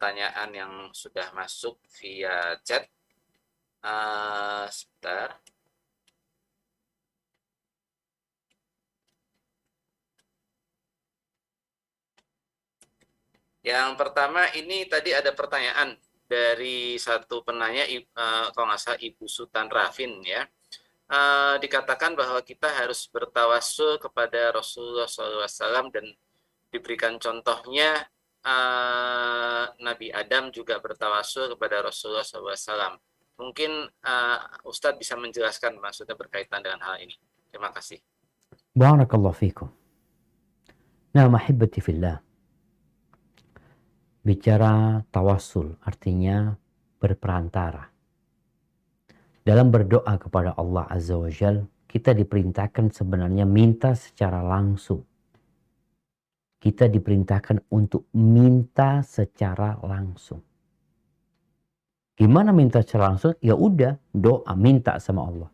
pertanyaan yang sudah masuk via chat. Sebentar. Yang pertama ini tadi ada pertanyaan dari satu penanya, kalau nggak salah Ibu Sultan Rafin ya. Dikatakan bahwa kita harus bertawasul kepada Rasulullah SAW dan diberikan contohnya Nabi Adam juga bertawasul kepada Rasulullah SAW. Mungkin Ustadz bisa menjelaskan maksudnya berkaitan dengan hal ini. Terima kasih. Barakallahu fikum. Nah, mahibbati fillah. Bicara tawasul artinya berperantara. Dalam berdoa kepada Allah Azza wa Jal, kita diperintahkan sebenarnya minta secara langsung. Kita diperintahkan untuk minta secara langsung. Gimana minta secara langsung? Ya udah, doa, minta sama Allah.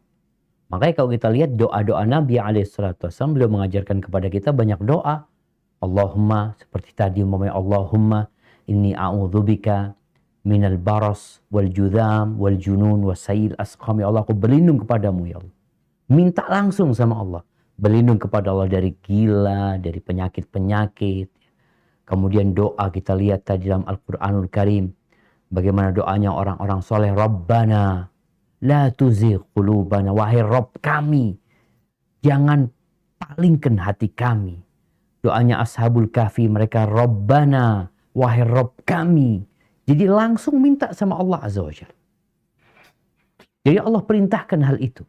Makanya kalau kita lihat doa-doa Nabi SAW, beliau mengajarkan kepada kita banyak doa. Allahumma, seperti tadi umpamanya Allahumma inni a'udzubika minal baras wal judham wal junun wasayil asqam. Ya Allah, aku berlindung kepadamu ya Allah. Minta langsung sama Allah. Berlindung kepada Allah dari gila, dari penyakit-penyakit. Kemudian doa kita lihat tadi dalam Al-Quranul Karim. Bagaimana doanya orang-orang soleh. Rabbana la tuzigh qulubana. Wahai Rabb kami, jangan palingkan hati kami. Doanya Ashabul Kahfi, mereka Rabbana, wahai Rabb kami. Jadi langsung minta sama Allah Azza wa Jalla. Jadi Allah perintahkan hal itu.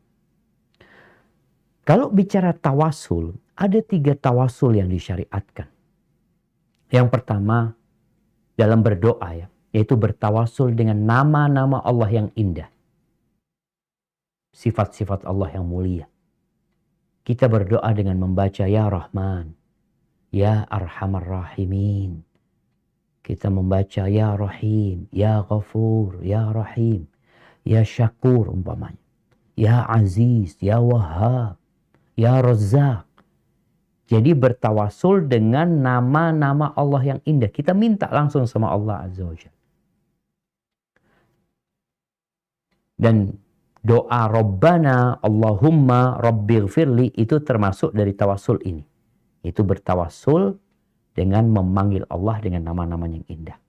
Kalau bicara tawasul, ada 3 tawasul yang disyariatkan. Yang pertama, dalam berdoa ya, yaitu bertawasul dengan nama-nama Allah yang indah. Sifat-sifat Allah yang mulia. Kita berdoa dengan membaca Ya Rahman, Ya Arhamar Rahimin. Kita membaca Ya Rahim, Ya Ghafur, Ya Rahim, Ya Syakur umpamanya. Ya Aziz, Ya Wahhab, Ya Razzaq. Jadi bertawasul dengan nama-nama Allah yang indah. Kita minta langsung sama Allah Azza wa Jalla. Dan doa Rabbana, Allahumma, Rabbighfirli itu termasuk dari tawasul ini. Itu bertawasul dengan memanggil Allah dengan nama-nama yang indah.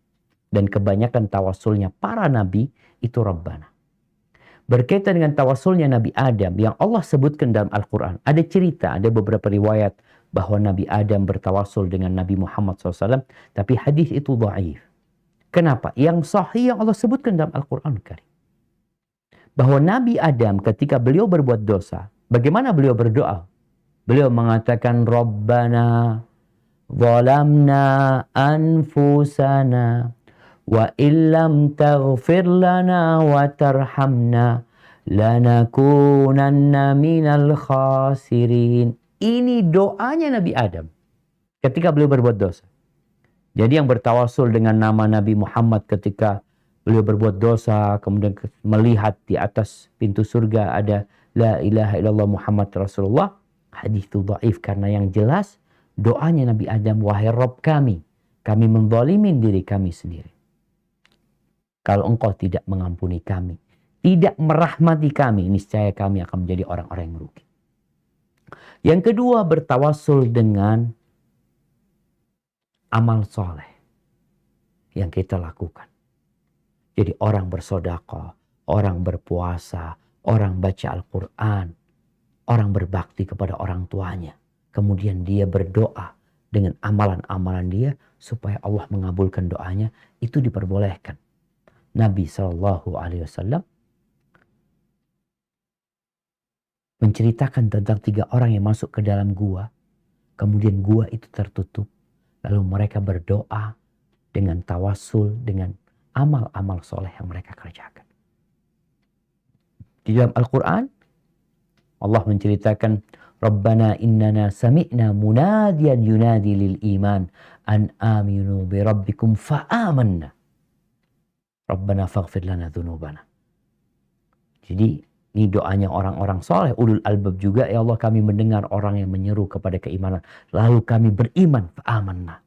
Dan kebanyakan tawasulnya para nabi itu Rabbana. Berkaitan dengan tawasulnya Nabi Adam yang Allah sebutkan dalam Al-Quran. Ada cerita, ada beberapa riwayat bahwa Nabi Adam bertawasul dengan Nabi Muhammad SAW. Tapi hadis itu dhaif. Kenapa? Yang sahih yang Allah sebutkan dalam Al-Quran Karim. Bahwa Nabi Adam ketika beliau berbuat dosa, bagaimana beliau berdoa? Beliau mengatakan Rabbana zalamna anfusana wa illam taghfir lana wa tarhamna lanakunanna minal khasirin. Ini doanya Nabi Adam ketika beliau berbuat dosa. Jadi yang bertawasul dengan nama Nabi Muhammad ketika beliau berbuat dosa, kemudian melihat di atas pintu surga ada La ilaha illallah Muhammad Rasulullah. Hadis itu dhaif karena yang jelas doanya Nabi Adam, wahai Rabb kami menzalimin diri kami sendiri. Kalau engkau tidak mengampuni kami, tidak merahmati kami, niscaya kami akan menjadi orang-orang yang rugi. Yang kedua, bertawasul dengan amal soleh yang kita lakukan. Jadi orang bersedekah, orang berpuasa, orang baca Al-Quran, orang berbakti kepada orang tuanya. Kemudian dia berdoa dengan amalan-amalan dia supaya Allah mengabulkan doanya, itu diperbolehkan. Nabi SAW menceritakan tentang 3 orang yang masuk ke dalam gua. Kemudian gua itu tertutup. Lalu mereka berdoa dengan tawasul, dengan amal-amal soleh yang mereka kerjakan. Di dalam Al-Quran, Allah menceritakan, Rabbana innana sami'na munadiyan yunadi lil iman an aminu bi rabbikum fa'amanna. Rabbana faghfir lana dhunubana. Jadi ini doanya orang-orang soleh, ulul albab juga. Ya Allah, kami mendengar orang yang menyeru kepada keimanan. Lalu kami beriman, fa'amanna.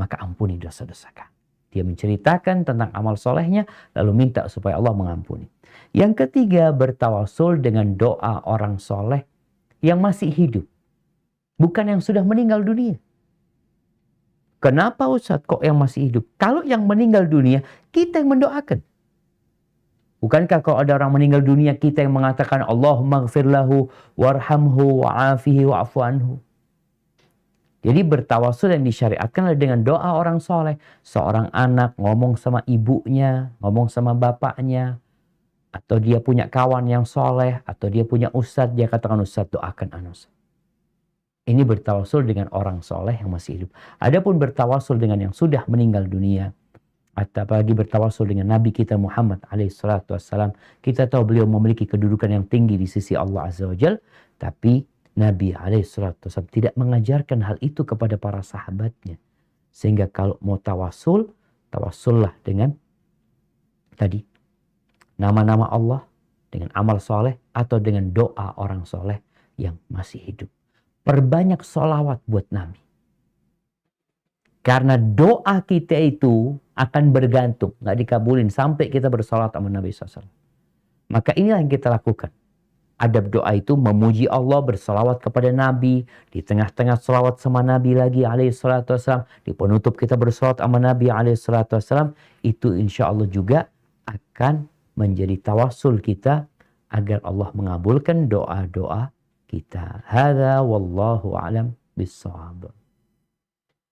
Maka ampuni dosa-dosa kami. Dia menceritakan tentang amal solehnya, lalu minta supaya Allah mengampuni. Yang ketiga, bertawasul dengan doa orang soleh yang masih hidup. Bukan yang sudah meninggal dunia. Kenapa Ustadz kok yang masih hidup? Kalau yang meninggal dunia, kita yang mendoakan. Bukankah kalau ada orang meninggal dunia, kita yang mengatakan Allahumma gfir lahu, warhamhu, wa'afihi, wa'afu anhu. Jadi bertawasul yang disyariatkan adalah dengan doa orang soleh. Seorang anak ngomong sama ibunya, ngomong sama bapaknya. Atau dia punya kawan yang soleh, atau dia punya ustadz, dia katakan ustadz doakan anak. Ini bertawasul dengan orang soleh yang masih hidup. Adapun bertawasul dengan yang sudah meninggal dunia, atau apalagi bertawasul dengan Nabi kita Muhammad alaihissalam, kita tahu beliau memiliki kedudukan yang tinggi di sisi Allah Azza wa Jal, tapi Nabi alaihissalam tidak mengajarkan hal itu kepada para sahabatnya. Sehingga kalau mau tawasul, tawassullah dengan tadi nama-nama Allah, dengan amal soleh, atau dengan doa orang soleh yang masih hidup. Perbanyak sholawat buat Nabi. Karena doa kita itu akan bergantung, nggak dikabulin sampai kita bersolat sama Nabi SAW. Maka inilah yang kita lakukan. Adab doa itu memuji Allah, bersolawat kepada Nabi, di tengah-tengah solawat sama Nabi lagi alaihissalam, di penutup kita bersolawat sama Nabi alaihissalam, itu insya Allah juga akan menjadi tawassul kita agar Allah mengabulkan doa-doa kita. Hadza wallahu a'lam bissawab.